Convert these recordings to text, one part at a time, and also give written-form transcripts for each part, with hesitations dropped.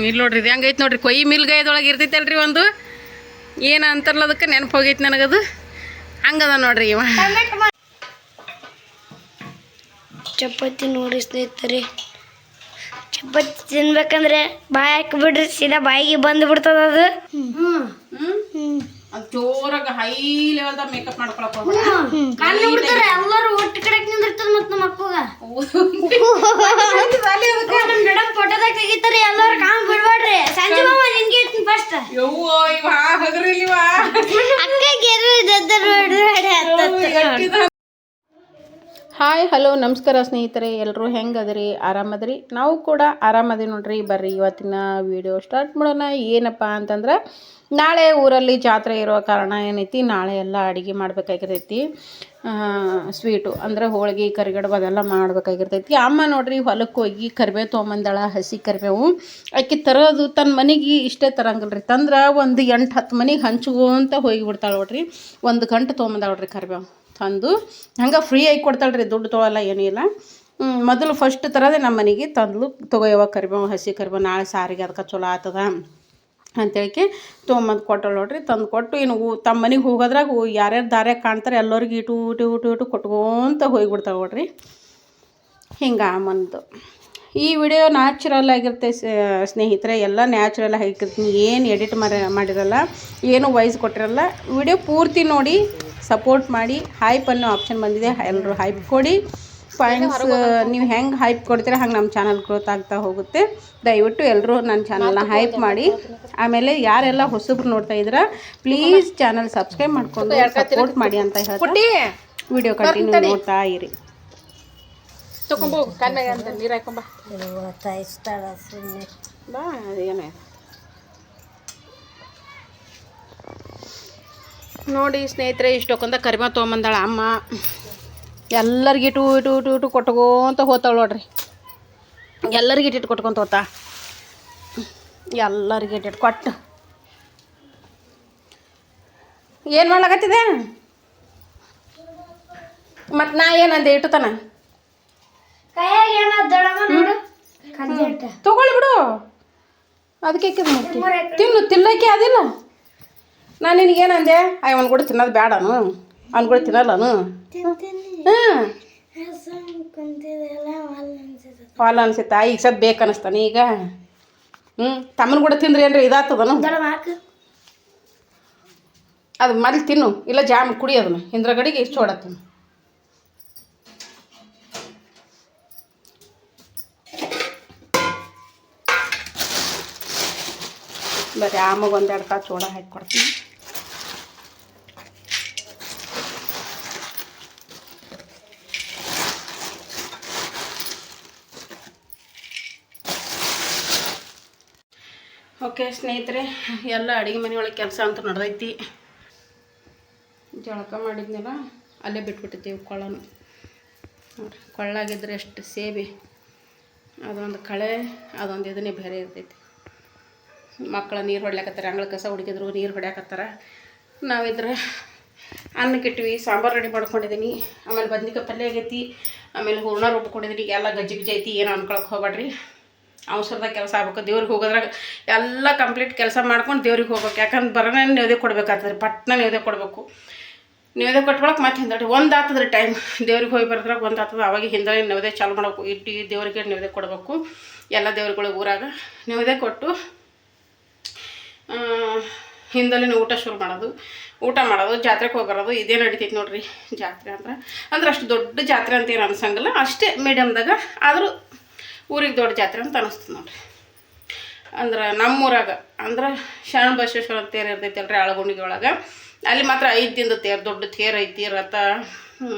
ಇಲ್ಲಿ ನೋಡ್ರಿ ಇದು ಹೆಂಗೈತೆ ನೋಡ್ರಿ ಕೊಯ್ ಮಿಲ್ಗಾಯದೊಳಗೆ ಇರ್ತೈತಲ್ರಿ ಒಂದು ಏನು ಅಂತಾರಲ್ಲ ಅದಕ್ಕೆ ನೆನಪು ಹೋಗೈತೆ ನನಗದು ಹಂಗದ ನೋಡ್ರಿ ಇವ ಚಪಾತಿ ನೋಡಿ ಸ್ನೇಹಿತರೆ ಚಪಾತಿ ತಿನ್ಬೇಕಂದ್ರೆ ಬಾಯಿ ಹಾಕಿಬಿಡ್ರಿ ಸೀದಾ ಬಾಯಿಗೆ ಬಂದು ಬಿಡ್ತದ ಅದು ಅದು ಜೋರಾಗ ಹೈ ಲೆವೆಲ್ದಾಗ ಮೇಕಪ್ ಮಾಡ್ಕೊಳಕ್ ಎಲ್ಲರೂ ಒಟ್ಟು ಕಡೆ ನಿಂದಿರ್ತದ ಮತ್ತು ನಮ್ಮ ಅಕ್ಕಗ ಮೇಡಮ್ ಫೋಟೋದಾಗ ತೆಗಿತಾರೆ ಎಲ್ಲರೂ ಕಾಮ್ ಬಿಡ್ಬೇಡ್ರಿ ಸಂಜೆ ಮಾಮ ನಿನ್ಗೆ ಇರ್ತೀನಿ ಫಸ್ಟ್ ಯವ್ವೋ ಇವ ಹಗರಿಲಿವ ಅಕ್ಕಗೆ ಹಾಯ್ ಹಲೋ ನಮಸ್ಕಾರ ಸ್ನೇಹಿತರೆ ಎಲ್ಲರೂ ಹೆಂಗದ್ರಿ ಆರಾಮದ್ರಿ ನಾವು ಕೂಡ ಆರಾಮದಿ ನೋಡ್ರಿ ಬರ್ರಿ ಇವತ್ತಿನ ವಿಡಿಯೋ ಸ್ಟಾರ್ಟ್ ಮಾಡೋಣ ಏನಪ್ಪ ಅಂತಂದ್ರೆ ನಾಳೆ ಊರಲ್ಲಿ ಜಾತ್ರೆ ಇರೋ ಕಾರಣ ಏನೈತಿ ನಾಳೆ ಎಲ್ಲ ಅಡುಗೆ ಮಾಡ್ಬೇಕಾಗಿರ್ತೈತಿ ಸ್ವೀಟು ಅಂದರೆ ಹೋಳಿಗೆ ಕರಿಗಡುಬು ಅದೆಲ್ಲ ಮಾಡ್ಬೇಕಾಗಿರ್ತೈತಿ ಅಮ್ಮ ನೋಡ್ರಿ ಹೊಲಕ್ಕೆ ಹೋಗಿ ಕರಿಬೇವು ತೊಗೊಂಬಂದಾಳ ಹಸಿ ಕರಿಬೇವು ಆಕೆ ತರೋದು ತನ್ನ ಮನೆಗೆ ಇಷ್ಟೇ ತರಂಗಿಲ್ಲ ರೀ ತಂದ್ರೆ ಒಂದು 8-10 ಮನೆಗೆ ಹಂಚ್ಕೊಂತ ಹೋಗಿಬಿಡ್ತಾಳೆ ನೋಡ್ರಿ 1 ಗಂಟೆ ತೊಗೊಂಬಂದಾಳ ನೋಡ್ರಿ ಕರಿಬೇವು ತಂದು ಹಂಗೆ ಫ್ರೀಯಾಗಿ ಕೊಡ್ತಾಳೆ ರೀ ದುಡ್ಡು ತೊಗೊಳಲ್ಲ ಏನೂ ಇಲ್ಲ ಮೊದಲು ಫಸ್ಟ್ ತರೋದೇ ನಮ್ಮ ಮನೆಗೆ ತಂದು ತೊಗೊಯವ ಕರಿಬೇವು ಹಸಿ ಕರಿಬೇವು ನಾಳೆ ಸಾರಿಗೆ ಅದಕ್ಕೆ ಚಲೋ ಆಗ್ತದ ಅಂತೇಳಿಕೆ ತೊಗೊಂಬಂದು ಕೊಟ್ಟಳು ನೋಡ್ರಿ ತಂದು ಕೊಟ್ಟು ಇನ್ನು ತಮ್ಮ ಮನೆಗೆ ಹೋಗೋದ್ರಾಗ ಯಾರ್ಯಾರು ದಾರ್ಯಾಗ ಕಾಣ್ತಾರೆ ಎಲ್ಲರಿಗೆ ಇಟು ಕೊಟ್ಕೊಂತ ಹೋಗಿಬಿಡ್ತಾವೆ ನೋಡ್ರಿ ಹಿಂಗೆ ಅಮ್ಮಂದು ಈ ವಿಡಿಯೋ ನ್ಯಾಚುರಲ್ ಆಗಿರುತ್ತೆ ಸ್ನೇಹಿತರೆ ಎಲ್ಲ ನ್ಯಾಚುರಲ್ ಆಗಿರ್ತೀನಿ ಏನು ಎಡಿಟ್ ಮಾಡಿರಲ್ಲ ಏನು ವಾಯ್ಸ್ ಕೊಟ್ಟಿರಲ್ಲ ವಿಡಿಯೋ ಪೂರ್ತಿ ನೋಡಿ ಸಪೋರ್ಟ್ ಮಾಡಿ ಹೈಪ್ ಅನ್ನೋ ಆಪ್ಷನ್ ಬಂದಿದೆ ಎಲ್ಲರೂ ಹೈಪ್ ಕೊಡಿ ಪಾಯಿಂಟ್ಸ್ ನೀವು ಹೆಂಗೆ ಹೈಪ್ ಕೊಡ್ತೀರ ಹಂಗೆ ನಮ್ಮ ಚಾನಲ್ ಗ್ರೋತ್ ಆಗ್ತಾ ಹೋಗುತ್ತೆ ದಯವಿಟ್ಟು ಎಲ್ಲರೂ ನನ್ನ ಚಾನಲ್ನ ಹೈಪ್ ಮಾಡಿ ಆಮೇಲೆ ಯಾರೆಲ್ಲ ಹೊಸಬ್ರು ನೋಡ್ತಾ ಇದ್ದೀರಾ ಪ್ಲೀಸ್ ಚಾನಲ್ ಸಬ್ಸ್ಕ್ರೈಬ್ ಮಾಡ್ಕೊಂಡು ಸಪೋರ್ಟ್ ಮಾಡಿ ಅಂತ ಹೇಳ್ತೀನಿ ವಿಡಿಯೋ ಕಂಟಿನ್ಯೂ ನೋಡ್ತಾ ಇರಿ ತಗೊಂಬೋ ಕಣ್ಣಾಗ ಅಂತ ನೀರು ಹಾಕೊಂಬ ಬಾ ಅದೇನೇ ನೋಡಿ ಸ್ನೇಹಿತರೆ ಇಷ್ಟೊಂದ ಕರಿಬೇವು ತೊಗೊಂಬಂದಾಳ ಅಮ್ಮ ಎಲ್ಲರಿಗೆ ಇಟು ಕೊಟ್ಕೊಂತ ಹೋತಾಳೆ ನೋಡ್ರಿ ಎಲ್ಲರಿಗೆ ಇಟ್ಟಿಟ್ಟು ಕೊಟ್ಕೊಂತ ಹೋತಾ ಎಲ್ಲರಿಗೆ ಇಟ್ಟಿಟ್ಟು ಕೊಟ್ಟು ಏನು ಮಾಡ್ಲಾಕತ್ತಿದೆ ಮತ್ತು ನಾ ಏನಂದೆ ಇಟ್ಟುತ್ತಾನ ತಗೊಳ್ಳಿ ಬಿಡು ಅದಕ್ಕೆ ತಿನ್ನಕ್ಕೆ ಅದಿಲ್ಲ ನಾನು ನಿನಗೇನಂದೆ ಅವ್ನು ಕೂಡ ತಿನ್ನೋದು ಬೇಡನು ಅವ್ನು ಕೂಡ ತಿನ್ನಲ್ಲನು ಹಾಲು ಅನ್ಸುತ್ತಾ ಈಗ ಸದ್ ಬೇಕನ್ನಿಸ್ತಾನೆ ಈಗ ತಮ್ಮನ ಕೂಡ ತಿಂದ್ರಿ ಏನ್ರಿ ಇದಾಗ್ತದನು ಅದು ಮೊದಲು ತಿನ್ನು ಇಲ್ಲ ಜಾಮ್ ಕುಡಿ ಅದನ್ನು ಹಿಂದ್ರಗಡೆಗೆ ಇಷ್ಟು ಹೊಡತ್ತೀನಿ ಬರೀ ಆಮಗೆ 1-2 ಕಾಳು ಚೂಡ ಹಾಕಿ ಕೊಡ್ತೀನಿ ಓಕೆ ಸ್ನೇಹಿತರೆ ಎಲ್ಲ ಅಡುಗೆ ಮನೆಯೊಳಗೆ ಕೆಲಸ ಅಂತ ನಡೆದೈತಿ ಜಳಕ ಮಾಡಿದ್ನೆಲ್ಲ ಅಲ್ಲೇ ಬಿಟ್ಬಿಟ್ಟಿದ್ದೀವಿ ಕೊಳ್ಳನು ನೋಡಿರಿ ಕೊಳ್ಳಾಗಿದ್ರೆ ಎಷ್ಟು ಸೇಬಿ ಅದೊಂದು ಕಳೆ ಅದೊಂದು ಇದನ್ನೇ ಬೇರೆ ಇರ್ತೈತಿ ಮಕ್ಕಳ ನೀರು ಹೊಡ್ಲಾಕತ್ತಾರೆ ಅಂಗಳ ಕಸ ಹುಡುಗಿದ್ರು ನೀರು ಹೊಡ್ಯಾಕತ್ತಾರೆ ನಾವಿದ್ರೆ ಅನ್ನಕ್ಕಿಟ್ವಿ ಸಾಂಬಾರು ರೆಡಿ ಮಾಡ್ಕೊಂಡಿದ್ದೀನಿ ಆಮೇಲೆ ಬದ್ನಿಕಾಯಿ ಪಲ್ಯ ಆಗೈತಿ ಆಮೇಲೆ ಹೂರ್ಣ ರುಬ್ಕೊಂಡಿದ್ದೀನಿ ಎಲ್ಲ ಗಜ್ಜಿ ಐತಿ ಏನು ಅನ್ಕೊಳಕ್ಕೆ ಹೋಗ್ಬೇಡ್ರಿ ಅವಸರದಾಗ ಕೆಲಸ ಆಗ್ಬೇಕು ದೇವ್ರಿಗೆ ಹೋಗೋದ್ರಾಗ ಎಲ್ಲ ಕಂಪ್ಲೀಟ್ ಕೆಲಸ ಮಾಡ್ಕೊಂಡು ದೇವ್ರಿಗೆ ಹೋಗ್ಬೇಕು ಯಾಕಂದ್ರೆ ಬರೋಣ ನೈವೇದ್ಯ ಕೊಡ್ಬೇಕಾಗ್ತದೆ ಪಟ್ನ ನೈವೇದ್ಯ ಕೊಡಬೇಕು ನೈವೇದ್ಯ ಕೊಟ್ಕೊಳಕ್ಕೆ ಮತ್ತೆ ಹಿಂದಡಿ ಒಂದು ಆಗ್ತದ್ರಿ ಟೈಮ್ ದೇವ್ರಿಗೆ ಹೋಗಿ ಬರೋದ್ರಾಗ ಒಂದು ಆಗ್ತದೆ ಅವಾಗ ಹಿಂದಡಿ ನೈವೇದ್ಯ ಚಾಲು ಮಾಡಬೇಕು ಇಟ್ಟು ದೇವರಿಗೆ ನೈವೇದ್ಯ ಕೊಡಬೇಕು ಎಲ್ಲ ದೇವ್ರುಗಳಿಗೆ ಊರಾಗ ನೈವೇದ್ಯ ಕೊಟ್ಟು ಹಿಂದಲಿನ ಊಟ ಮಾಡೋದು ಜಾತ್ರೆಗೆ ಹೋಗಿ ಬರೋದು ಇದೇ ನಡೀತೈತಿ ನೋಡ್ರಿ ಜಾತ್ರೆ ಅಂದ್ರೆ ಅಷ್ಟು ದೊಡ್ಡ ಜಾತ್ರೆ ಅಂತ ಏನು ಅನ್ಸಂಗಿಲ್ಲ ಅಷ್ಟೇ ಮೀಡಿಯಮ್ದಾಗ ಆದರೂ ಊರಿಗೆ ದೊಡ್ಡ ಜಾತ್ರೆ ಅಂತ ಅನಿಸ್ತದೆ ನೋಡ್ರಿ ಅಂದ್ರೆ ನಮ್ಮೂರಾಗ ಅಂದ್ರೆ ಶರಣ ಬಸವೇಶ್ವರ ತೇರು ಇರ್ತೈತಿ ಅಲ್ರಿ ಆಳಗುಂಡಿಗೆ ಒಳಗೆ ಅಲ್ಲಿ ಮಾತ್ರ 5 ದಿನದ ತೇರು ದೊಡ್ಡ ತೇರು ಐತಿ ರಥ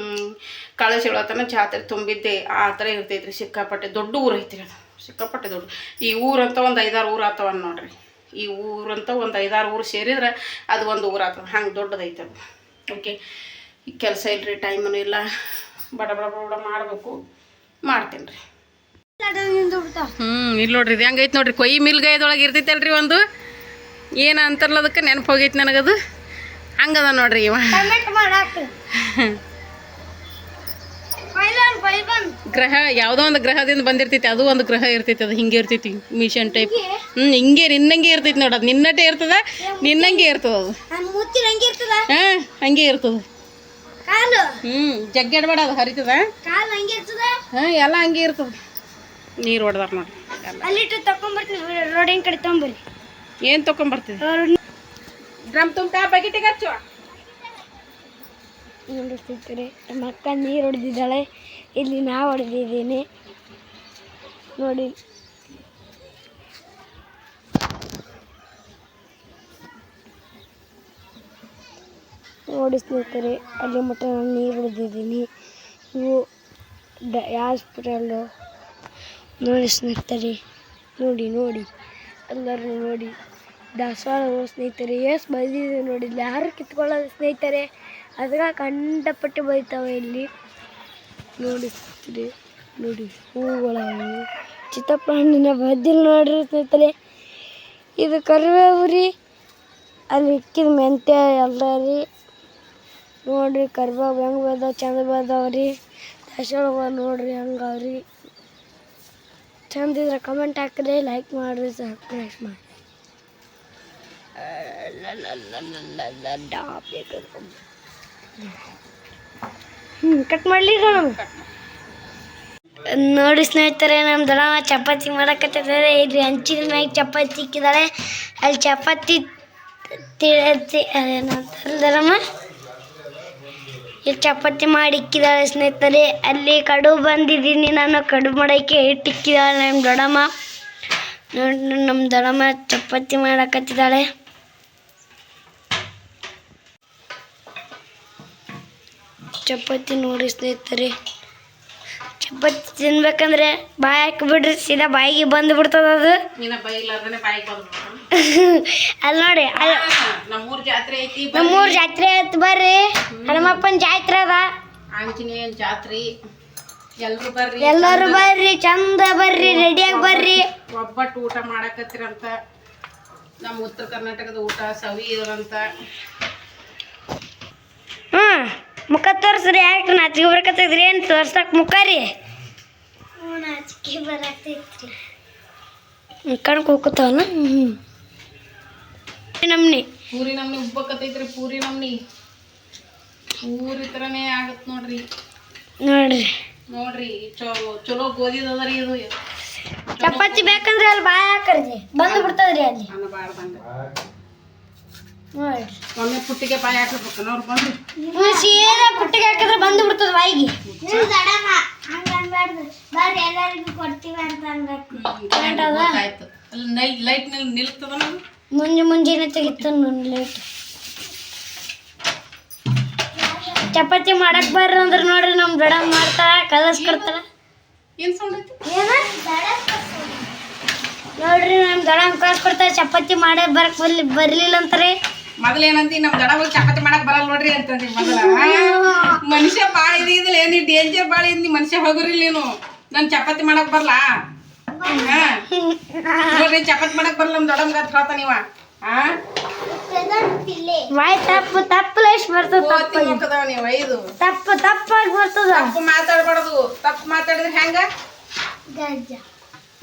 ಕಳಶ ಹೇಳತನ ಜಾತ್ರೆ ತುಂಬಿದ್ದೆ ಆ ಥರ ಇರ್ತೈತ್ರಿ ಸಿಕ್ಕಾಪಟ್ಟೆ ದೊಡ್ಡ ಊರು ಐತಿ ಅದು ಸಿಕ್ಕಾಪಟ್ಟೆ ದೊಡ್ಡ ಈ ಊರಂತ ಒಂದು 5-6 ಊರು ಆಗ್ತಾವ ನೋಡ್ರಿ ಈ ಊರಂತ ಒಂದು 5-6 ಊರು ಸೇರಿದ್ರೆ ಅದು ಒಂದು ಊರು ಆಗ್ತದೆ ಹಂಗೆ ದೊಡ್ಡದೈತೆ ಅದು ಓಕೆ ಈಗ ಕೆಲಸ ಇಲ್ಲರಿ ಟೈಮೂ ಇಲ್ಲ ಬಡ ಮಾಡಬೇಕು ಮಾಡ್ತೀನಿ ರೀ ಇಲ್ಲಿ ನೋಡ್ರಿ ಇದು ಹೆಂಗೈತೆ ನೋಡ್ರಿ ಕೊಯ್ ಮಿಲ್ಗಾಯದೊಳಗೆ ಇರ್ತೈತಲ್ರಿ ಒಂದು ಏನು ಅಂತಾರಲ್ಲ ಅದಕ್ಕೆ ನೆನಪು ಹೋಗೈತಿ ನನಗದು ಹಂಗದ ನೋಡ್ರಿ ಇವ ಗ್ರಹ ಯಾವುದೋ ಒಂದು ಗ್ರಹದಿಂದ ಬಂದಿರ್ತೈತಿ, ಅದು ಒಂದು ಗ್ರಹ ಇರ್ತೈತಿ, ಅದು ಹಿಂಗೆ ಇರ್ತೈತಿ ಮಿಷನ್ ಟೈಪ್. ಹಿಂಗೆ ನಿನ್ನಂಗೆ ಇರ್ತೈತಿ ನೋಡಿ, ಅದು ನಿನ್ನಟೇ ಇರ್ತದ, ನಿನ್ನಂಗೆ ಇರ್ತದ ಅದು. ಹಾಂ ಹಂಗೆ ಇರ್ತದ. ಜಗ್ಗಾಡ್ಬೇಡ, ಅದು ಹರಿತದ. ಹಾಂ ಎಲ್ಲ ಹಂಗೆ ಇರ್ತದ. ನೀರು ಹೊಡೆದಾರ ನೋಡಿ ರೋಡಿನ ಕಡೆ ತೊಗೊಂಬರ್ರಿ. ಏನು ತೊಗೊಂಬರ್ತೀವಿ? ಡ್ರಮ್ ತುಂಬ ಬಕೆಟಿಗೆ ಹಚ್ಚುವ. ನೋಡಿಸ್ತಿರ್ತಾರೆ ನಮ್ಮ ಅಕ್ಕ ನೀರು ಹೊಡೆದಿದ್ದಾಳೆ, ಇಲ್ಲಿ ನಾವು ಹೊಡೆದಿದ್ದೀನಿ ನೋಡಿ. ನೋಡಿ ಸ್ನೇಹಿತರೆ, ಅಲ್ಲಿ ಮಟ್ಟ ನಾನು ನೀರು ಹೊಡೆದಿದ್ದೀನಿ. ಇವು ಹಾಸ್ಪಿಟಲ್ಲು ನೋಡಿ ಸ್ನೇಹಿತರೆ, ನೋಡಿ ನೋಡಿ ಎಲ್ಲರೂ ನೋಡಿ. ದಾಸವಾಳ ಸ್ನೇಹಿತರೆ ಎಷ್ಟು ಬೈದಿದೆ ನೋಡಿ, ಯಾರು ಕಿತ್ಕೊಳ್ಳೋದು ಸ್ನೇಹಿತರೆ, ಅದ್ರಾಗ ಕಂಡಪಟ್ಟು ಬೈತಾವೆ ಇಲ್ಲಿ ನೋಡಿ ಸ್ನೇಹಿತರೆ. ನೋಡಿ ಹೂಗಳವು, ಚಿತ್ತಪ್ಪ ಹಣ್ಣಿನ ಬದ್ದಿಲ್ ನೋಡ್ರಿ ಸ್ನೇಹಿತರೆ. ಇದು ಕರಿಬೇವು ರೀ, ಅಲ್ಲಿ ಇಕ್ಕಿದ ಮೆಂತ್ಯ ಎಲ್ಲ ರೀ. ನೋಡ್ರಿ ಕರಿಬೇವು ಹೆಂಗೆ ಬೆಳ್ದಾವ, ಚಂದ ಬೆಳ್ದಾವ್ರಿ. ದಾಸವಾಳ ನೋಡ್ರಿ ಹಂಗಾವ್ರಿ. ಚಂದ ಇದ್ರೆ ಕಮೆಂಟ್ ಹಾಕ್ರಿ, ಲೈಕ್ ಮಾಡಿರಿ, ಸಬ್ಸ್ಕ್ರೈಬ್ ಮಾಡಿ. ಕಟ್ ಮಾಡಲಿ ನೋಡಿ ಸ್ನೇಹಿತರೆ, ನಮ್ಮ ದೊಡ್ಡ ಚಪಾತಿ ಮಾಡಕತ್ತಿದ್ದಾರೆ. ಇಲ್ಲಿ ಹಂಚಿನ ಮ್ಯಾಗ ಚಪಾತಿ ಇಕ್ಕಿದ್ದಾಳೆ, ಅಲ್ಲಿ ಚಪಾತಿ ಏನಂತಾರಮ್ಮ, ಇಲ್ಲಿ ಚಪಾತಿ ಮಾಡಿ ಇಕ್ಕಿದ್ದಾಳೆ ಸ್ನೇಹಿತರೆ. ಅಲ್ಲಿ ಕಡುಬು ಬಂದಿದ್ದೀನಿ ನಾನು, ಕಡುಬು ಮಾಡೋಕ್ಕೆ ಹಿಟ್ಟು ಇಕ್ಕಿದ್ದಾಳೆ ನಮ್ಮ ದೊಡ್ಡಮ್ಮ. ನೋಡಿ ನಮ್ಮ ದೊಡ್ಡಮ್ಮ ಚಪಾತಿ ಮಾಡಕತ್ತಿದ್ದಾಳೆ. ಚಪಾತಿ ನೋಡಿ ಸ್ನೇಹಿತರೆ, ಚಪಾತಿ ತಿನ್ಬೇಕಂದ್ರೆ ಬಾಯಿ ಹಾಕಿಬಿಡ್ರಿ, ಸೀದಾ ಬಾಯಿಗೆ ಬಂದು ಬಿಡ್ತದ ಅದು. ಅಲ್ಲಿ ನೋಡಿ, ನಮ್ಮೂರ್ ಜಾತ್ರೆ ಐತಿ, ನಮ್ಮೂರ್ ಜಾತ್ರೆ ಆಯ್ತು ಬರ್ರಿ. ಹನುಮಪ್ಪನ ಜಾತ್ರೆ ಅದ, ಆಂಜನೇಯನ ಜಾತ್ರೆ. ಎಲ್ಲರೂ ಬರ್ರಿ, ಎಲ್ಲರೂ ಬರ್ರಿ, ಚಂದ ಬರ್ರಿ, ರೆಡಿಯಾಗಿ ಬರ್ರಿ. ಒಬ್ಬಟ್ಟು ಊಟ ಮಾಡಕತ್ತಿರಂತ, ನಮ್ಮ ಉತ್ತರ ಕರ್ನಾಟಕದ ಊಟ ಸವಿ ಇರಂತ. ಮುಖ ತೋರಿಸ್ರಿ, ಯಾಕೆ ನಾಚಿಕೆ ಬರಕತ್ತೈತ್ರಿ? ಏನು ತೋರ್ಸಕ್ ಮುಖ ರೀ? ನಾಚಿಕೆ ಬರಕತ್ತೈತ್ರಿ, ಕಣ್ಕ್ ಹೋಗ್ತಾವಲ್ಲ. ನಮ್ನಿ ಪೂರಿ ನಮ್ನಿ ಉಬ್ಬಕತ್ತೈತ್ರಿ, ಪೂರಿ ನಮ್ನಿ ಪೂರಿ ಥರನೇ ಆಗತ್ ನೋಡ್ರಿ. ನೋಡ್ರಿ ನೋಡ್ರಿ ಚಲೋ ಗೋದಿದದ್ರಿ ಇದು. ಚಪಾತಿ ಬೇಕಂದ್ರೆ ಅಲ್ಲಿ ಬಾಯಿ ಹಾಕ್ರಿ, ಬಂದು ಬಿಡ್ತದ್ರಿ ಅಲ್ಲಿ. ಅನ್ನಬಾರ್ದಂಗ ನೋಡ್ರಿ, ಒಮ್ಮೆ ಪುಟ್ಟಿಗೆ ಬಾಯಿ ಹಾಕಬೇಕು ಅವ್ರು ಬಂದು. ಸೀದಾ ಪುಟ್ಟಿಗೆ ಹಾಕಿದ್ರೆ ಬಂದು ಬಿಡ್ತದ ಬಾಯಿಗೆ. ಬರ್ರಿ ಎಲ್ಲರಿಗೂ ಕೊಡ್ತೀವಿ ಅಂತ ಅನ್ಬೇಕು. ಆಯ್ತು, ಅಲ್ಲಿ ಲೈಟ್ ನಿಲ್ತದ. ನಾವು ಮುಂಜಾನೆ ತೆಗಿತ ನೋಡಿ ಲೈಟ್. ಚಪಾತಿ ಮಾಡಕ್ ಬರ್ರಿ ಅಂದ್ರೆ ನೋಡ್ರಿ ನಮ್ ದೊಡ್ಡಮ್ಮ ಮಾಡ್ತಾಳ, ಕಲಸ್ಕೊಡ್ತಾಳ. ಏನ್ ಸೌಂಡ್ ಐತಿ? ನೋಡ್ರಿ ನಮ್ ದೊಡ್ಡಮ್ಮ ಕಲಸ್ಕೊಡ್ತಾಳ. ಚಪಾತಿ ಮಾಡಕ್ ಬರ್ಲಿಲ್ಲ ಅಂತಾರೆ. ಮೊದಲ ಏನಂತಿ, ನಮ್ ದಡ ಹೋಗಿ ಚಪಾತಿ ಮಾಡಕ್ ಬರಲ್ಲ ನೋಡ್ರಿ ಅಂತಂದಿ ಮೊದಲ. ಮನುಷ್ಯ ಬಾಳ ಇದಿಲ್ಲ, ಏನಿ ಡೇಂಜರ್ ಬಾಳ ಇದ್, ಮನುಷ್ಯ ಹೋಗ್ರಿ ನೀನು. ನನ್ ಚಪಾತಿ ಮಾಡಕ್ ಬರಲ್ಲ ನೋಡ್ರಿ, ಚಪಾತಿ ಮಾಡಕ್ ಬರಲ್ಲ ನಮ್ ದೊಡ್ಡಮ್ಗ ಅಂತ ಹೇಳ್ತಾನ ನೀವ. ವಾಯ್ ತಪ್ಪು ತಪ್ಪಲೇಶ್ ಬರ್ತದ, ನೀವು ಐದು ತಪ್ಪು ತಪ್ಪಾಗಿ ಬರ್ತದ. ತಪ್ಪು ಮಾತಾಡ್ಬಾರ್ದು. ತಪ್ಪು ಮಾತಾಡಿದ್ರೆ ಹೆಂಗ?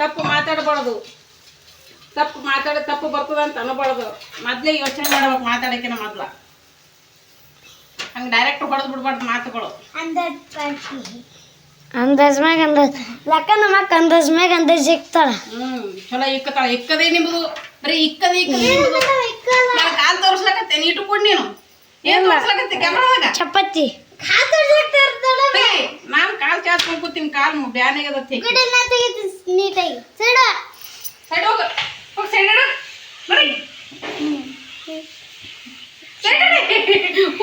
ತಪ್ಪು ಮಾತಾಡ್ಬಾರ್ದು. ತಪ್ಪು ಮಾತಾಡಿದ್ರೆ ತಪ್ಪು ಬರ್ತದ ಅಂತ ಅನ್ನಬಾರ್ದು. ಮೊದ್ಲೇ ಯೋಚನೆ ಮಾಡ್ಬೇಕು ಮಾತಾಡಕ್ಕಿನ ಮೊದ್ಲ. ಹಂಗ ಡೈರೆಕ್ಟ್ ಹೊಡೆದ್ ಬಿಡ್ಬಾರ್ದು ಮಾತುಗಳು. ಅಂದಾಜ್ ಮ್ಯಾಗ ಅಂದಾಜ್ ಲೆಕ್ಕ, ನಮ್ಮಕ್ಕ ಅಂದಾಜ್ ಮ್ಯಾಗ ಅಂದಾಜ್ ಇಕ್ತಾಳ. ಚಲೋ ಇಕ್ಕತಾಳ. ಇಕ್ಕದೇ ನಿಮ್ದು ಬರೀ ಇಕ್ಕದೇ ನಿಮ್ದು. ನಾನು ಕಾಲ್ ತೋರ್ಸ್ಲಕತ್ತೇನೆ, ಇಟ್ಟುಕೊಂಡು ನೀನು ಏನ್ ತೋರ್ಸ್ಲಕತ್ತಿ ಕ್ಯಾಮ್ರಾದಾಗ? ಚಪಾತಿ ನಾನ್ ಕಾಲ್ ಚಾಚ್ಕೊಂಡ್ ಕೂತೀನಿ, ಕಾಲ್ ಬ್ಯಾನಾಗದತ್ತಿ. ಸೈಡ್ ಹೋಗ, ಹೋಗಿ ಸೈಡ್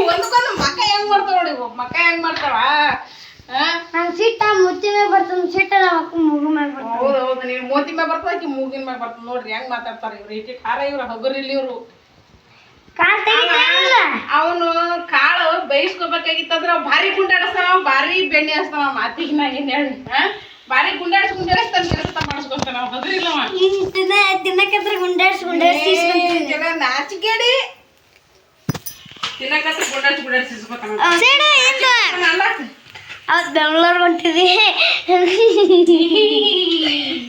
ಒಂದಕ್ಕೊಂದು ಮಕ್ಕ ಹೆಂಗ್ ಮಾಡ್ತಾವ ನೋಡಿ, ಮಕ್ಕ ಹೆಂಗ್ ಮಾಡ್ತಾವ. ಸಿಟ್ಟ ಮುತ್ತಿ ಮ್ಯಾಗ ಬರ್ತದ, ಸಿಟ್ಟ ಮೂಗು ಮ್ಯಾಗ ಬರ್ತದ. ಹೌದೌದು, ನೀವು ಮೋತಿ ಮ್ಯಾಗ ಬರ್ತದ, ಆಕಿ ಮೂಗಿನ ಮ್ಯಾಗ ಬರ್ತದ. ನೋಡ್ರಿ ಹೆಂಗ್ ಮಾತಾಡ್ತಾರ ಇವ್ರು. ಇಟ್ಟಿ ಖಾರ ಇವ್ರು, ಹಗರಿಲ್ಲಿ ಇವ್ರು. ಅವನು ಕಾಳು ಬೇಯಿಸ್ಕೋಬೇಕಾಗಿತ್ತಂದ್ರ ಭಾರಿ ಗುಂಡಾಡಿಸ್ತಾನ, ಭಾರಿ ಬೆಣ್ಣೆ ಹಚ್ತಾನ. ಮಾತಿಗೆ ನಾ ಏನ್ ಹೇಳಿ, ಭಾರಿ ಗುಂಡಾಡಿಸ್ತಾನ, ಕೆಲಸ ಮಾಡಿಸ್ಕೊತಾನ. ಹಗರಿಲ್ಲವ ತಿನ್ನಕತ್ರ ಗುಂಡಾಡ್ಸಿ ನಾಚಿಕೆಡಿ ತಿನ್ನಕತ್ರ ಗುಂಡಾಡ್ಸಿ ಗುಂಡಾಡ್ಸಿಸ್ಕೊತಾನ. ಅವತ್ತು ಬೆಂಗ್ಳೂರ್ಗೆ ಹೊಂಟಿದ್ವಿ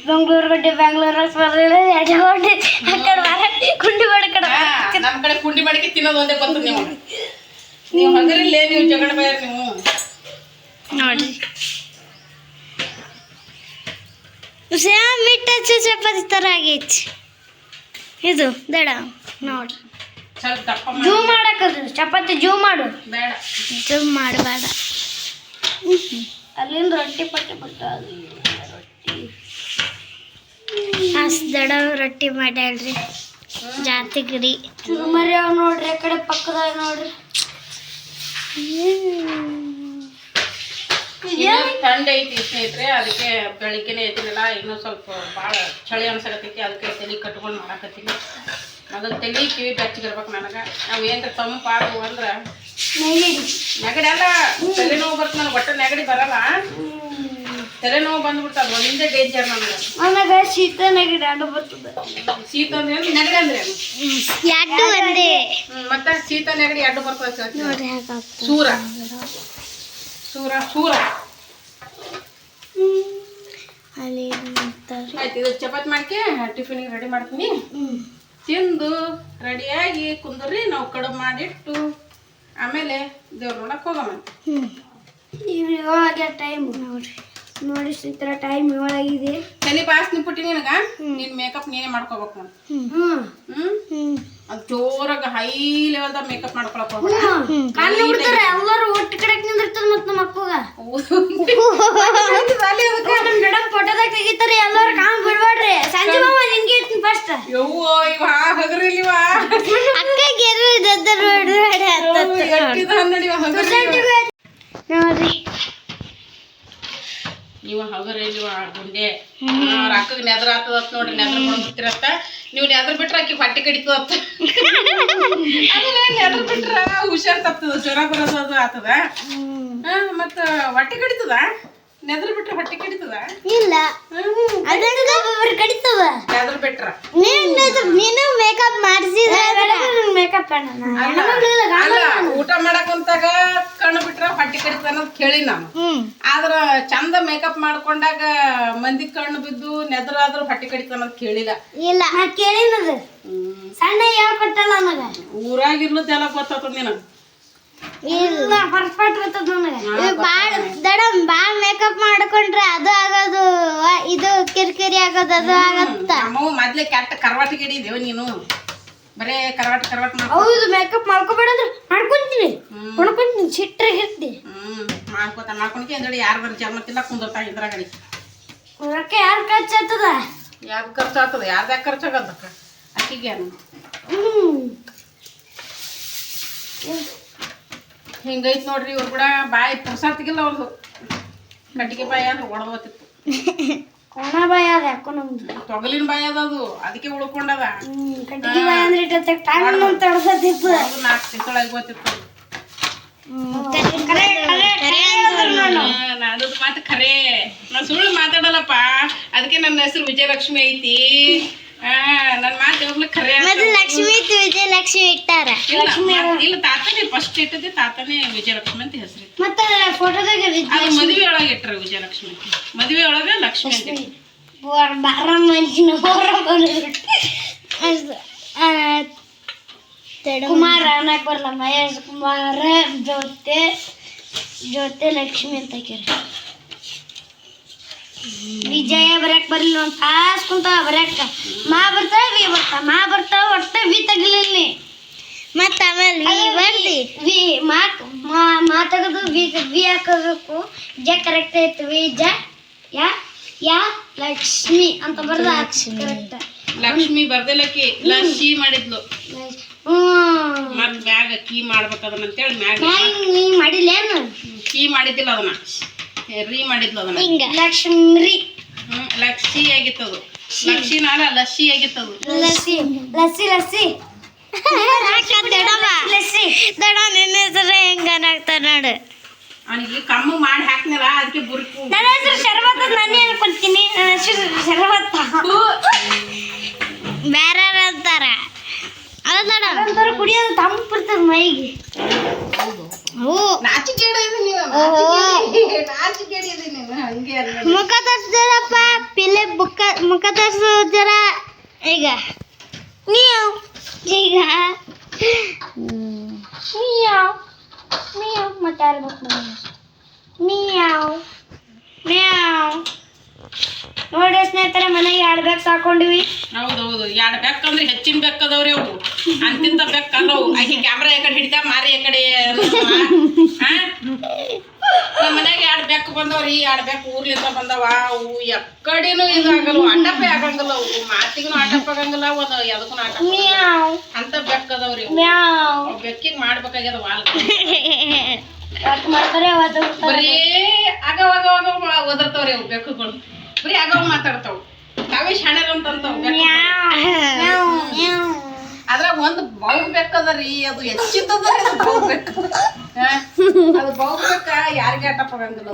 ಬೆಂಗ್ಳೂರಾಗ ಬರಲಿಲ್ಲ ಹೊಂಟಿ ಆ ಕಡೆ ಬರ ಕುಂಡಿ ಕಡೆ ನಮ್ಮ ಕಡೆ ಕುಂಡಿ ಮಾಡಿಕೆ ತಿನ್ನೋದು ಒಂದೇ ಬರ್ತದೆ ನೀವು ಹಗರಿಲ್ಲೇ ನೀವು ಜಗಳ ಬೇರೆ ನೀವು ನೋಡ್ರಿ ಸೇಮ್ ಮಿಟ್ಟ ಚಪಾತಿ ಥರ ಆಗೈತಿ ಇದು ದಡ ನೋಡಿ ಸ್ವಲ್ಪ ದಪ್ಪ ಜೂಮ್ ಮಾಡಕ್ಕದು ಚಪಾತಿ ಜೂಮ್ ಮಾಡು ಬೇಡ ಜೂಮ್ ಮಾಡಬೇಡ ಅಲ್ಲಿಂದ ರೊಟ್ಟಿ ಪಟ್ಟಿ ಬಿಟ್ಟು ಅದು ರೊಟ್ಟಿ ಅಷ್ಟು ದಡ ರೊಟ್ಟಿ ಮಾಡ್ಯಾಳ್ರಿ ಜಾತಿಗಿರಿ ಚುರುಮರಿ ಅವ್ ನೋಡ್ರಿ ಆ ಕಡೆ ಪಕ್ಕದಾಗ ನೋಡ್ರಿ ಥಂಡ್ ಐತಿ ಸ್ನೇಹಿತರೆ ಅದಕ್ಕೆ ಬೆಳಿಗ್ಗೆನೆ ಎತ್ತಿಲ್ಲ ಇನ್ನೂ ಸ್ವಲ್ಪ ಭಾಳ ಚಳಿ ಅನ್ಸಕತ್ತೈತಿ ಅದಕ್ಕೆ ತಲೆ ಕಟ್ಕೊಂಡು ಮಾಡಾಕತ್ತೀನಿ ಮೊದಲು ತಲೆ ಕಿವಿ ಬೆಚ್ಚಗಿರ್ಬೇಕು ನನಗೆ ನಾವು ಏನಾರ ತಂಪಾದವು ಅಂದ್ರೆ ನೆಗಡಿ ಅಲ್ಲ ತಲೆನೋವು ಬರ್ತದೆ ನನಗೆ ಒಟ್ಟು ನೆಗಡಿ ಬರಲ್ಲ ತಲೆನೋವು ಬಂದ್ಬಿಡ್ತದೆ ಒಂದೇ ಡೇಂಜರ್ ನನಗೆ ಶೀತ ನೆಗಡಿ ಅಡ್ಡು ಬರ್ತದೆ ಶೀತ ಅಂದ್ರೆ ನೆಗಡಿ ಅಂದ್ರೆ ಎರಡು ಒಂದೇ ಮತ್ತೆ ಶೀತ ನೆಗಡಿ ಅಡ್ಡು ಬರ್ತದೆ ನೋಡ್ರಿ ಸೂರ ಸೂರ ಸೂರ ಅಲ್ಲಿ ಆಯ್ತು ಇದು ಚಪಾತಿ ಮಾಡ್ಕೆ ಟಿಫಿನಿಗೆ ರೆಡಿ ಮಾಡ್ತೀನಿ ತಿಂದು ರೆಡಿಯಾಗಿ ಕುಂದ್ರಿ ನಾವು ಕಡುಬು ಮಾಡಿಟ್ಟು ಆಮೇಲೆ ದೇವ್ರ ನೋಡಕ್ಕೆ ಹೋಗಮ್ಮ ಇವಾಗ ಟೈಮ್ ನೋಡ್ರಿ ನೋಡಿ ಸ್ನೇಹಿತರ ಟೈಮ್ ಇವಾಗಿದೆ ತಲೆ ಬಾಸ್ನಿ ಪುಟ್ಟಿ ನಿನಗ ನಿನ್ ಮೇಕಪ್ ನೀನೇ ಮಾಡ್ಕೋಬೇಕು ನಾನು ಅದು ಜೋರಾಗ ಹೈ ಲೆವೆಲ್ದಾಗ ಮೇಕಪ್ ಮಾಡ್ಕೊಳಕ್ ಹೋಗ್ಬೇಡ ಎಲ್ಲರೂ ಒಟ್ಟು ಕಡೆ ನಿಂದಿರ್ತದ ಮತ್ ನಮ್ಮ ಅಕ್ಕಗ ಮೇಡಮ್ ಫೋಟೋದಾಗ ತೆಗಿತಾರೆ ಎಲ್ಲರೂ ಕಾಮ್ ಬಿಡ್ಬೇಡ್ರಿ ಸಂಜೆ ಮಾಮ ನಿನ್ಗೆ ಇರ್ತೀನಿ ಫಸ್ಟ್ ಯವ್ವೋ ಇವ ಹಗರಿಲ್ಲಿವ ಅಕ್ಕಗೆ ಎರಡು ದದ್ದರ್ ನೋಡ್ರಿ ನೀವು ಹಗರಿಲ್ಲಿವ ಗುಂಡೆ ಅವ್ರ ಅಕ್ಕಗೆ ನೆದ್ರ ಆತದತ್ ನೋಡ್ರಿ ನೆದ್ರ ಮಾಡ್ಬಿಡ್ತಿರತ್ತ ನೀವು ನೆದ್ರ ಬಿಟ್ರ ಆಕಿ ಹೊಟ್ಟೆ ಕಡಿತದತ್ತ ನೆದ್ರ ಬಿಟ್ರ ಹುಷಾರ್ ತಪ್ತದ ಜ್ವರ ಬರೋದು ಅದು ಆತದ ಮತ್ತ ಹೊಟ್ಟೆ ಕಡಿತದ ನೆದ್ರ ಬಿಟ್ರ ಹೊಟ್ಟೆ ಕಡಿತದ ಇಲ್ಲ ಅದನ್ನ ಕಡಿತದ ನೆದ್ರ ಬಿಟ್ರ ನೀನು ಮೇಕಪ್ ಮಾಡಿಸಿದ್ರೆ ಮೇಕಪ್ ಅಲ್ಲ ಊಟ ಮಾಡಕ್ ಕುಂತಾಗ ಕಣ್ಣು ಬಿಟ್ರ ಹೊಟ್ಟೆ ಕಡಿತದ ಅನ್ನೋದು ಕೇಳಿ ನಾನು ಆದ್ರ ಚಂದ ಮೇಕಪ್ ಮಾಡ್ಕೊಂಡಾಗ ಮಂದಿ ಕಣ್ಣು ಬಿದ್ದು ನೆದ್ರ ಆದ್ರೂ ಹೊಟ್ಟೆ ಕಡಿತದ ಅನ್ನೋದು ಕೇಳಿಲ್ಲ ಇಲ್ಲ ನಾ ಕೇಳಿನದು ಸಣ್ಣ ಹೇಳ್ಕೊಟ್ಟಲ್ಲ ನನಗ ಊರಾಗಿರ್ಲದ ಎಲ್ಲ ಗೊತ್ತಾಗ್ತದ ನಿನಗ ಇಲ್ಲ ಪರ್ಫೆಕ್ಟ್ ಗೊತ್ತದ ನನಗೆ ಬಾಳ್ ದಡಮ್ ಬಾಳ್ ಮೇಕಪ್ ಮಾಡ್ಕೊಂಡ್ರೆ ಅದು ಆಗೋದು ಇದು ಕಿರಿಕಿರಿ ಆಗೋದು ಅದು ಆಗತ್ತ ನಮ್ಮವು ಮೊದ್ಲೇ ಕೆಟ್ಟ ಕರ್ವಾಟಿಗೆ ಹಿಡಿದೇವ ನೀನು ಬರೇ ಕರ್ವಾಟ್ ಹೌದು ಮೇಕಪ್ ಮಾಡ್ಕೋಬೇಡಂದ್ರೆ ಮಾಡ್ಕೊಂತೀನಿ ಸಿಟ್ರಾಗ ಇರ್ತಿ ಮಾಡ್ಕೊಂಡ್ಕೆ ಅಂದ್ರೆ ಯಾರು ಬರೀ ಜನ್ಮ ತಿನ್ನ ಕುಂದಿರ್ತಾ ಇದ್ರಾಗಡಿ ರೊಕ್ಕ ಯಾರು ಖರ್ಚಾಗ್ತದ ಯಾವ್ದು ಖರ್ಚು ಆಗ್ತದ ಯಾರ್ದಾಗ ಖರ್ಚಾಗದಕ್ಕ ಅಕ್ಕಿಗೆ ಹಿಂಗೈತ್ ನೋಡ್ರಿ ಇವ್ರು ಕೂಡ ಬಾಯಿ ಪುರ್ಸಾತಿಗಿಲ್ಲ ಅವ್ರದ್ದು ಕಟ್ಟಿಗೆ ಬಾಯಿ ಅಂದ್ರೆ ಒಡದೋತಿತ್ತು ಕೋಣ ಬಾಯಿ ಅದ ಯಾಕೋ ನಮ್ದು ತೊಗಲಿನ ಬಾಯಿ ಅದದು ಅದಕ್ಕೆ ಉಳ್ಕೊಂಡದ ಕಟ್ಟಿಗೆ ಬಾಯಿ ಅಂದ್ರೆ ಇಟ್ಟಕ್ಕೆ ಟೈಮ್ ಅಂತ ತಡ್ಸತಿತ್ತು 4 ತಿಂಗಳಾಗಿ ಗೊತ್ತಿತ್ತು ನಾನದು ಮಾತು ಖರೇ ನಾನು ಸುಳ್ಳು ಮಾತಾಡಲ್ಲಪ್ಪ ಅದಕ್ಕೆ ನನ್ನ ಹೆಸರು ವಿಜಯಲಕ್ಷ್ಮಿ ಐತಿ ನನ್ನ ಮಾತು ಯಾವಾಗ್ಲೂ ಖರೇ ಲಕ್ಷ್ಮಿ ಇತ್ತು ವಿಜಯಲಕ್ಷ್ಮಿ ಇಟ್ಟಾರ ಇಲ್ಲ ತಾತನೇ ಫಸ್ಟ್ ಇಟ್ಟದೆ ತಾತನೇ ವಿಜಯಲಕ್ಷ್ಮಿ ಅಂತ ಹೆಸರು ಮತ್ತೆ ಫೋಟೋದಾಗ ಅದು ಮದುವೆ ಒಳಗೆ ಇಟ್ಟರು ವಿಜಯಲಕ್ಷ್ಮಿ ಮದುವೆ ಒಳಗೆ ಲಕ್ಷ್ಮಿ ಅಂತ ಬಾರ ಮಂಜಿನ ಕುಮಾರ ಅನ್ನಕ್ ಬರಲ್ಲ ಮಹೇಶ್ ಕುಮಾರ ಜ್ಯೋತಿ ಲಕ್ಷ್ಮಿ ಅಂತ ಹಾಕ್ಯಾರ ವಿಜಯ ಬರಕ್ ಬರ್ಲಿಲ್ಲ ಒಂದು ತಾಸ್ ಕುಂತ ಬರಕ್ಕ ಮಾ ಬರ್ತಾವ ವಿ ಬರ್ತಾವ ಮಾ ಬರ್ತಾವ ಒಟ್ಟ ವಿ ತಗಲಿಲ್ಲ ಮತ್ತೆ ಆಮೇಲೆ ವಿ ಮಾ ತೆಗೆದು ವಿ ಹಾಕೋಬೇಕು ಜ ಕರೆಕ್ಟ್ ಐತಿ ವಿ ಜ ಯಾ ಲಕ್ಷ್ಮಿ ಅಂತ ಬರ್ದ ಕರೆಕ್ಟ್ ಲಕ್ಷ್ಮಿ ಬರ್ದಲಕ್ಕಿ ಲಕ್ಷ್ಮಿ ಮಾಡಿದ್ಲು ಮತ್ ಮ್ಯಾಗ ಕೀ ಮಾಡ್ಬೇಕದನ್ನ ಅಂತೇಳಿ ಮ್ಯಾಗ ಮಾಡಿಲ್ಲೇನು ಕೀ ಮಾಡಿದ್ದಿಲ್ಲ ಅದನ್ನ ರೀ ಮಾಡಿದ್ಲು ಅದನ್ನ ಹಿಂಗ ಲಕ್ಷ್ಮಿ ಲಕ್ಷ್ಮಿ ಆಗಿತ್ತದು ಲಕ್ಷ್ಮಿ ನಾಳ ಲಸ್ಸಿ ಆಗಿತ್ತದು ಲಸ್ಸಿ ಲಸ್ಸಿ ಲಸ್ಸಿ ಲಸ್ಸಿ ದಡ ನಿನ್ನ ಹೆಸರು ಹೆಂಗನಾಗ್ತಾರ ನೋಡು ಅವನಿಗೆ ಕಮ್ಮು ಮಾಡಿ ಹಾಕ್ನಲ್ಲ ಅದಕ್ಕೆ ಬುರ್ಕು ನನ್ನ ಹೆಸರು ಶರಬತ್ ನಾನು ಅನ್ಕೊಂತೀನಿ ನನ್ನ ಹೆಸರು ಶರಬತ್ ಬೇರೆ ಅಂತಾರ ಅದಂತಾರ ಕುಡಿಯೋದು ತಂಪಿರ್ತದ ಮೈಗೆ ನಾಚಿಕೆಡ ಇದೀನಿ ನೀನು ಹಂಗೆ ಅಲ್ಲ ಮುಖ ತೋರಿಸ್ತಾರಪ್ಪ ಪಿಲೆ ಮುಖ ತೋರಿಸು ಜರ ಈಗ ನೀವು ಈಗ ಮಿಯಾವ್ ಮಿಯಾವ್ ಮಾತಾಡ್ಬೇಕು ಮಿಯಾವ್ ಮಿಯಾವ್ ನೋಡಿ ಸ್ನೇಹಿತರೆ ಮನೆಗೆ 2 ಬೆಕ್ಕು ಸಾಕೊಂಡಿವಿ. ಹೌದೌದು 2 ಬೆಕ್ಕಂದ್ರೆ ಹೆಚ್ಚಿನ ಬೆಕ್ಕದವ್ರಿ ಅವು ಅಂತಿಂತ ಬೆಕ್ಕಲ್ಲವು ಆಕಿ ಕ್ಯಾಮ್ರಾ ಈ ಕಡೆ ಹಿಡಿತಾ ಮಾರಿ ಈ ಕಡೆ ನಮ್ಮ ಮನ್ಯಾಗ 2 ಬೆಕ್ಕು ಬಂದವ್ರಿ 2 ಬೆಕ್ಕು ಊರ್ಲಿಂದ ಬಂದವ ಅವು ಎಕ್ಕಡಿನೂ ಇದಾಗಲ್ಲ ಅಟಪೆ ಆಗಂಗಿಲ್ಲ ಅವು ಮಾತಿಗೂ ಆಟಪ್ಪ ಆಗಂಗಿಲ್ಲ ಒಂದು ಎದಕ್ಕೂ ಆಟ ಅಂತ ಬೆಕ್ಕದವ್ರಿ ಬೆಕ್ಕಿಗೆ ಮಾಡ್ಬೇಕಾಗ್ಯದ ವಾಲ್ ಮಾಡ್ತಾರೆ ಬರೀ ಆಗವ ಒದರ್ತಾವ್ರಿ ಅವು ಬೆಕ್ಕುಗಳು ಬರೀ ಆಗವ ಮಾತಾಡ್ತಾವ ನಾವೇ ಶಾಣ್ಯರು ಅಂತಂತಾವ ಅದ್ರಾಗ ಒಂದು ಬೌಗ್ ಬೆಕ್ಕದರಿ ಅದು ಹೆಚ್ಚಿದ್ದದ ಬೌಗ್ ಬೆಕ್ಕ ಅದು ಬೌಗ್ ಬೆಕ್ಕ ಯಾರಿಗೆ ಆಟಪ್ಪ ಆಗಂಗಿಲ್ಲ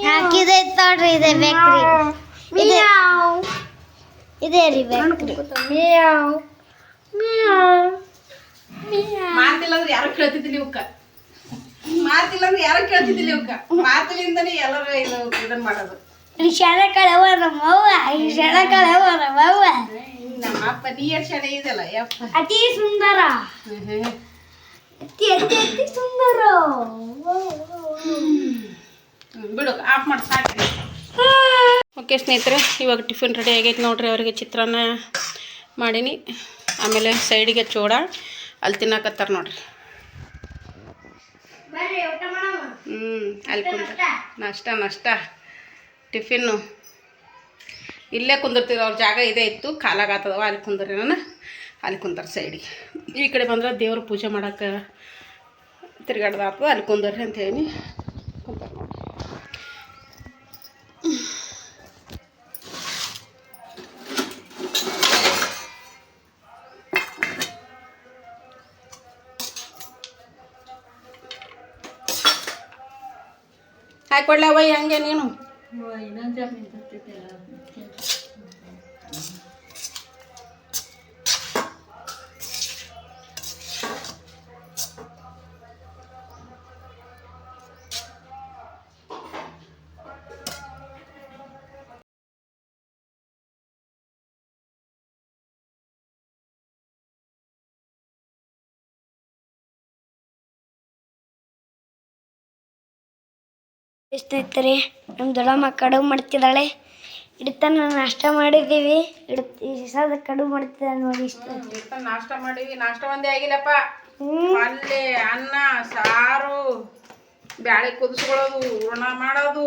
ಹಾಕಿದೆ ನೋಡ್ರಿ ಇದೆ ಬೇಕ್ರಿ ಇದೆ ಇದೆ ರೀ ಬೇಕ್ರಿ ಮಾತಿಲ್ಲ ಅಂದ್ರೆ ಯಾರು ಕೇಳ್ತಿದ್ದಿಲ್ಲ ಇವಕ್ಕ ಮಾತಿಲ್ಲ ಅಂದ್ರೆ ಯಾರು ಕೇಳ್ತಿದ್ದಿಲ್ಲ ಇವಕ್ಕ ಮಾತಿಲಿಂದನೇ ಎಲ್ಲರೂ ಇದನ್ನ ಮಾಡೋದು ಶಾಲೆ ಕಳೆವ ನಮ್ಮವ್ವ ಶಾಲೆ ಕಳೆವ ನಮ್ಮವ್ವ ನಮ್ಮ ಅಪ್ಪ ನೀ ಎಷ್ಟು ಶಾಲೆ ಇದೆಲ್ಲ ಯಪ್ಪ ಅತಿ ಸುಂದರ ಅತಿ ಅತಿ ಅತಿ ಸುಂದರ ಬಿಡು ಆಫ್ ಮಾಡಿ ಸಾಕ್ರಿ ಓಕೆ ಸ್ನೇಹಿತರೆ ಇವಾಗ ಟಿಫಿನ್ ರೆಡಿ ಆಗೈತೆ ನೋಡ್ರಿ ಅವರಿಗೆ ಚಿತ್ರಾನ್ನ ಮಾಡೀನಿ ಆಮೇಲೆ ಸೈಡಿಗೆ ಚೂಡ ಅಲ್ಲಿ ತಿನ್ನಕತ್ತಾರ ನೋಡ್ರಿ ಅಲ್ಲಿ ಕುಂದ್ರ ನಾಷ್ಟ ಟಿಫಿನ್ನು ಇಲ್ಲೇ ಕುಂದಿರ್ತೀವಿ ಅವ್ರ ಜಾಗ ಇದೇ ಇತ್ತು ಖಾಲಾಗತ್ತದವ ಅಲ್ಲಿ ಕುಂದ್ರಿ ನಾನು ಅಲ್ಲಿ ಕುಂತಾರೆ ಸೈಡಿಗೆ ಈ ಕಡೆ ಬಂದ್ರೆ ದೇವ್ರ ಪೂಜೆ ಮಾಡೋಕೆ ತಿರ್ಗಾಡ್ದಾಗ್ತದ ಅಲ್ಲಿ ಕುಂದರ್ರಿ ಅಂತ ಹೇಳಿ ಕುಂತಾರೆ ನೋಡಿ ಹಾಕೊಡ್ಲವ ಹಂಗೆ ನೀನು ಸ್ನೇಹಿತರೆ ನಮ್ಮ ದೊಡ್ಡಮ್ಮ ಕಡುಬು ಮಾಡ್ತಿದ್ದಾಳೆ ಇಡ್ತಾನ ನಾಷ್ಟ ಮಾಡಿದ್ದೀವಿ ಇಷ್ಟದ ಕಡುಬು ಮಾಡ್ತಿದ್ದಾಳೆ ನೋಡಿ ಇಷ್ಟ ನಾಷ್ಟ ಮಾಡೀವಿ ನಾಷ್ಟ ಒಂದೇ ಆಗಿಲ್ಲಪ್ಪ ಪಲ್ಯ ಅನ್ನ ಸಾರು ಬ್ಯಾಳೆ ಕುದಿಸ್ಕೊಳ್ಳೋದು ಹೂರ್ಣ ಮಾಡೋದು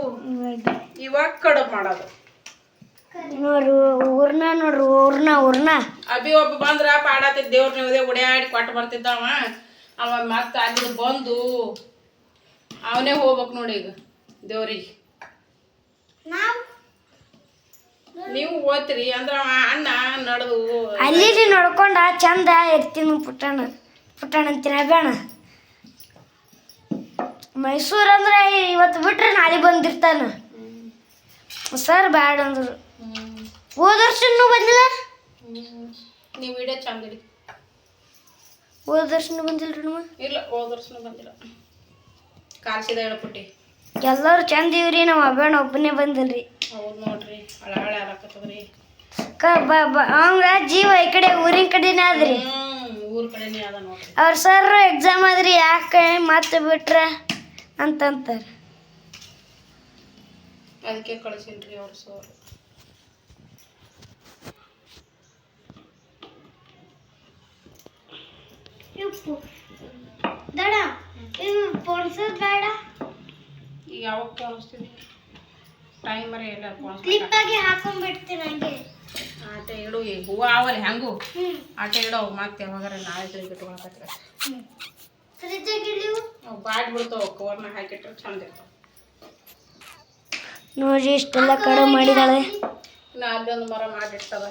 ಇವಾಗ ಕಡುಬು ಮಾಡೋದು ನೋಡ್ರಿ ಹೂರ್ಣ ಅಭಿ ಒಬ್ಬ ಬಂದ್ರ ಪಾಡಾತಿದ್ ದೇವ್ರ ನೀವದೇ ಓಡಾಡಿ ಕೊಟ್ಟು ಬರ್ತಿದ್ದವ ಅವ ಮತ್ತೆ ಅಲ್ಲಿ ಬಂದು ಅವನೇ ಹೋಗ್ಬೇಕು ನೋಡಿ ಈಗ ದೇವ್ರಿಗೆ ನೀವು ಓದ್ತೀರಿ ಅಂದ್ರ ಅಣ್ಣ ನಡೆದು ಅಲ್ಲಿ ನೋಡ್ಕೊಂಡ ಚಂದ ಇರ್ತೀನಿ ಪುಟ್ಟಣ ಅಂತೀನಿ ಬೇಡ ಮೈಸೂರು ಅಂದ್ರೆ ಇವತ್ತು ಬಿಟ್ರೆ ನಾಳೆ ಬಂದಿರ್ತಾನ ಸರ್ ಬ್ಯಾಡ ಅಂದ್ರು ಹೋದ ವರ್ಷನೂ ಬಂದಿಲ್ಲ ನೀವು ವಿಡಿಯೋ ಚಂದ ಇಡಿ ಹೋದ ವರ್ಷನೂ ಬಂದಿಲ್ರಿ ನಮ್ಮ ಇಲ್ಲ ಹೋದ ವರ್ಷನೂ ಬಂದಿಲ್ಲ ಕಾಲ್ಸಿದ ಹೇಳ್ಬಿಟ್ಟಿ ಎಲ್ಲರೂ ಚಂದ ಇವ್ರಿ ನಮ್ಮ ಅಬ್ಬಣ್ಣ ಒಬ್ಬನೇ ಬಂದಿಲ್ರಿ ಹೌದು ನೋಡ್ರಿ ಹಳ ಹಾಕತ್ತದ್ರಿ ಅವಂಗ ಜೀವ ಈ ಕಡೆ ಊರಿನ ಕಡೆನೇ ಆದ್ರಿ ಊರ್ ಕಡೆನೇ ಅದ ನೋಡ್ರಿ ಅವ್ರ ಸರ್ ಎಕ್ಸಾಮ್ ಆದ್ರಿ ಯಾಕೆ ಮತ್ತೆ ಬಿಟ್ರ ಅಂತಂತಾರ ಅದಕ್ಕೆ ಕಳಿಸಿಲ್ರಿ ಅವ್ರ ಸರ್ ದಡ ಇದು ಪೋಣಿಸೋದು ಬೇಡ ಈಗ ಯಾವಾಗ ಪೋಣಿಸ್ತೀವಿ ಟೈಮರೇ ಇಲ್ಲ ಕ್ಲಿಪ್ ಆಗಿ ಹಾಕೊಂಡ್ಬಿಡ್ತೀನಿ ಹಂಗೆ ಆಟ ಇಡು ಹೂವು ಅವಲ್ಲ ಹೆಂಗು ಆಟ ಇಡೋ ಮತ್ತೆ ಯಾವಾಗಾರ ನಾಳೆ ಇಟ್ಕೊಳಕತ್ರ ಅವು ಬಾಡ್ ಬಿಡ್ತಾವ ಕವರ್ನಾಗ ಹಾಕಿಟ್ರೆ ಚಂದ ಇರ್ತಾವ ನೋಡ್ರಿ ಇಷ್ಟೆಲ್ಲ ಕಡೆ ಮಾಡಿದಾಳೆ ಇನ್ನು ಅಲ್ಲೊಂದು ಮರ ಮಾಡಿರ್ತದ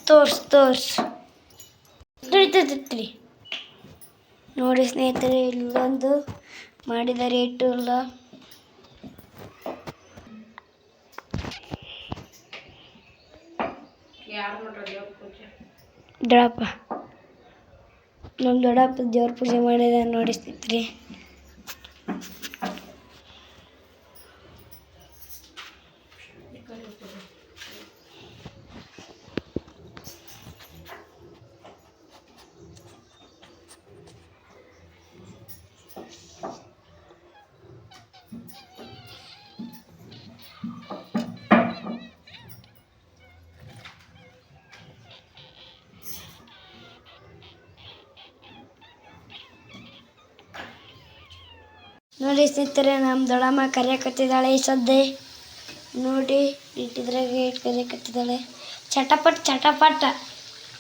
ತೋರ್ಸ್ ತಿಳಿ ನೋಡಿ ಸ್ನೇಹಿತರೆ ಇಲ್ಲೊಂದು ಮಾಡಿದ ರೇಟು ಇಲ್ಲ ಯಾರು ಮಾಡ್ರ ದೇವ್ರ ಪೂಜೆ ದೊಡ್ಡಪ್ಪ ನಮ್ಮ ದೊಡ್ಡಪ್ಪ ದೇವ್ರ ಪೂಜೆ ಮಾಡಿದ ನೋಡಿ ಸ್ನೇಹಿತರೆ. ನೋಡಿ ಸ್ನೇಹಿತರೆ, ನಮ್ಮ ದೊಡ್ಡಮ್ಮ ಕರೆಯಕತ್ತಿದ್ದಾಳೆ. ಸದ್ದೆ ನೋಡಿ ಇಟ್ಟಿದ್ರಾಗೆ ಕರೆಯಕತ್ತಿದ್ದಾಳೆ. ಚಟಪಟ್ ಚಟಪಟ್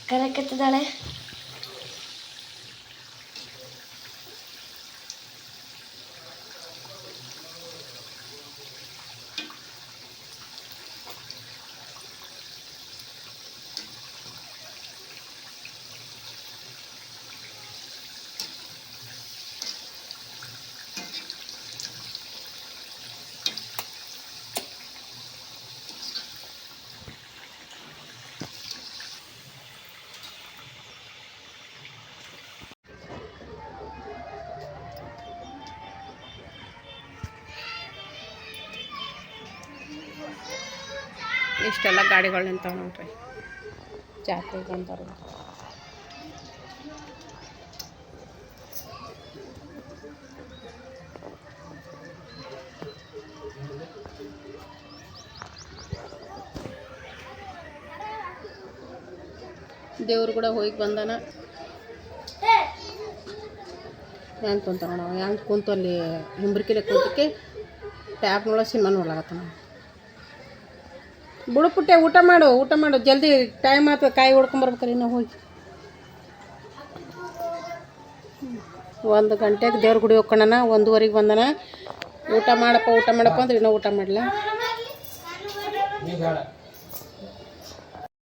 ಕರೆಯಕತ್ತಿದ್ದಾಳೆ. ಇಷ್ಟೆಲ್ಲ ಗಾಡಿಗಳು ನಿಂತಾವೆ ನೋಡ್ರಿ, ಜಾತ್ರೆಗೆ ಬಂದವ್ರು. ದೇವ್ರು ಕೂಡ ಹೋಗಿ ಬಂದಾನ. ಹೆಂಗೆ ಕುಂತಾವ ನಾವು, ಹೆಂಗೆ ಕುಂತು ಅಲ್ಲಿ ಹಿಂಬ್ರಿಕಿಲೆ ಕೂತಕ್ಕೆ ಟ್ಯಾಪ್ನೊಳಗೆ ಸಿನಿಮಾ ನೋಡ್ಲಾಗತ್ತ. ನಾವು ಬಿಡು ಪುಟ್ಟೆ, ಊಟ ಮಾಡು ಜಲ್ದಿ, ಟೈಮ್ ಆಯ್ತು, ಕಾಯಿ ಹೊಡ್ಕೊಂಬರ್ಬೇಕ್ರಿ ನಾವು ಹೋಗಿ. 1 ಗಂಟೆಗೆ ದೇವ್ರ ಗುಡಿ ಹೋಗ್ಕೊಂಡನ, 1:15 ಬಂದನ. ಊಟ ಮಾಡಪ್ಪ ಅಂದ್ರೆ ಇನ್ನೂ ಊಟ ಮಾಡಲ.